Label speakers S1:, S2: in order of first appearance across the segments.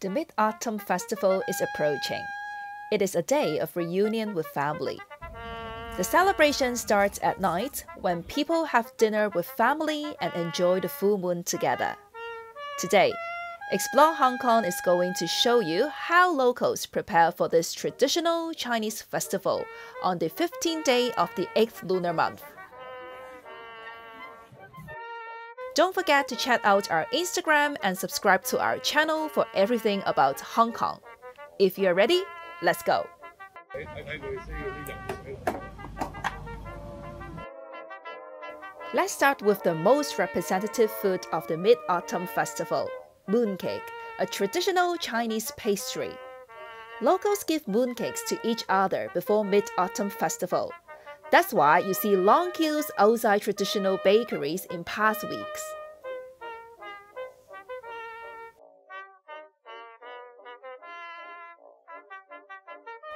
S1: The Mid-Autumn Festival is approaching. It is a day of reunion with family. The celebration starts at night when people have dinner with family and enjoy the full moon together. Today, Explore Hong Kong is going to show you how locals prepare for this traditional Chinese festival on the 15th day of the 8th lunar month. Don't forget to check out our Instagram and subscribe to our channel for everything about Hong Kong. If you're ready, let's go! Let's start with the most representative food of the Mid-Autumn Festival, mooncake, a traditional Chinese pastry. Locals give mooncakes to each other before Mid-Autumn Festival. That's why you see long queues outside traditional bakeries in past weeks.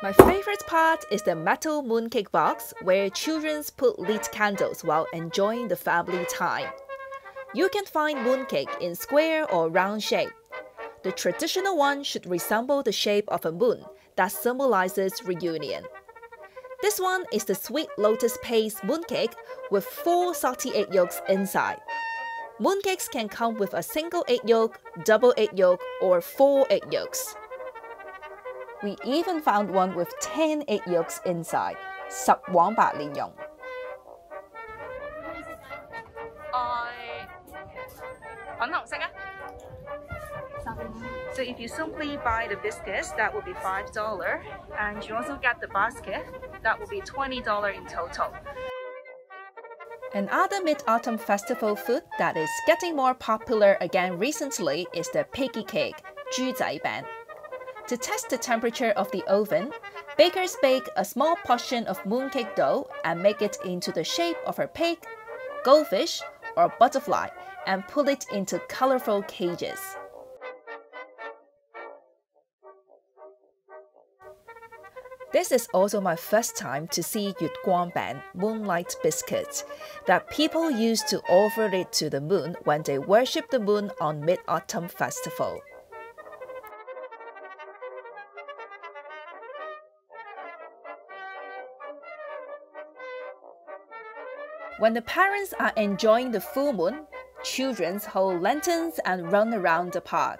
S1: My favorite part is the metal mooncake box where children put lit candles while enjoying the family time. You can find mooncake in square or round shape. The traditional one should resemble the shape of a moon that symbolizes reunion. This one is the sweet lotus paste mooncake with 4 salty egg yolks inside. Mooncakes can come with a single egg yolk, double egg yolk, or 4 egg yolks. We even found one with 10 egg yolks inside. 十黃白蓮蓉. So if you simply buy the biscuits, that will be $5, and you also get the basket, that will be $20 in total. Another Mid-Autumn Festival food that is getting more popular again recently is the piggy cake, 豬仔餅. To test the temperature of the oven, bakers bake a small portion of mooncake dough and make it into the shape of a pig, goldfish, or butterfly and put it into colorful cages. This is also my first time to see 月光餅, moonlight biscuits, that people use to offer it to the moon when they worship the moon on Mid-Autumn Festival. When the parents are enjoying the full moon, children hold lanterns and run around the park.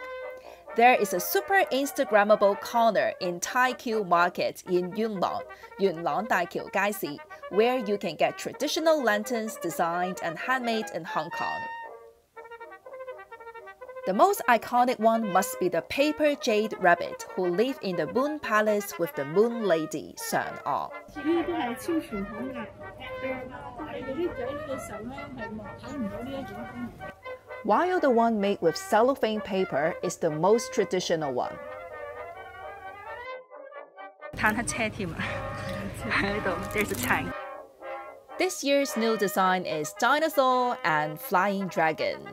S1: There is a super Instagrammable corner in Tai Q Market in元朗大橋街市, where you can get traditional lanterns designed and handmade in Hong Kong. The most iconic one must be the paper jade rabbit who live in the Moon Palace with the Moon Lady, 嫦娥. While the one made with cellophane paper is the most traditional one. There's a tank. This year's new design is dinosaur and flying dragon.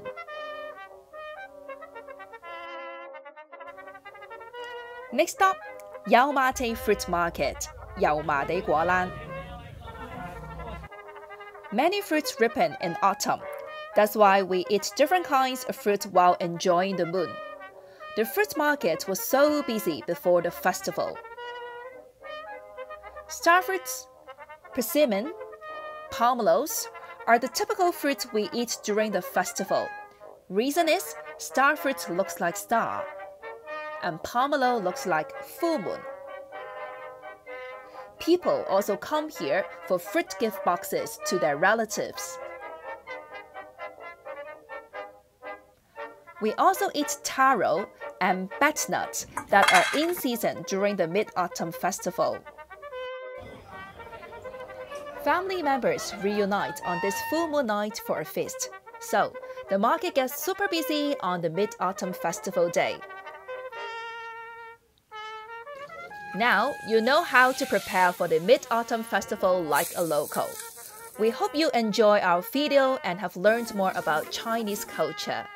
S1: Next up, Yau Ma Tei Fruit Market, Yau Ma Tei Guo Lan. Many fruits ripen in autumn. That's why we eat different kinds of fruit while enjoying the moon. The fruit market was so busy before the festival. Starfruits, persimmon, pomelos are the typical fruits we eat during the festival. Reason is, starfruit looks like star, and pomelo looks like full moon. People also come here for fruit gift boxes to their relatives. We also eat taro and bat nuts that are in season during the Mid-Autumn Festival. Family members reunite on this full moon night for a feast, so the market gets super busy on the Mid-Autumn Festival day. Now you know how to prepare for the Mid-Autumn Festival like a local. We hope you enjoy our video and have learned more about Chinese culture.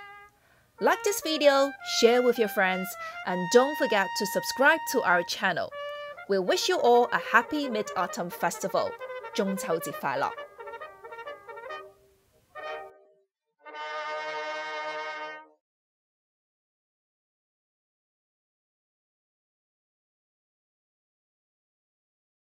S1: Like this video, share with your friends, and don't forget to subscribe to our channel. We wish you all a happy Mid-Autumn Festival. 中秋節快樂!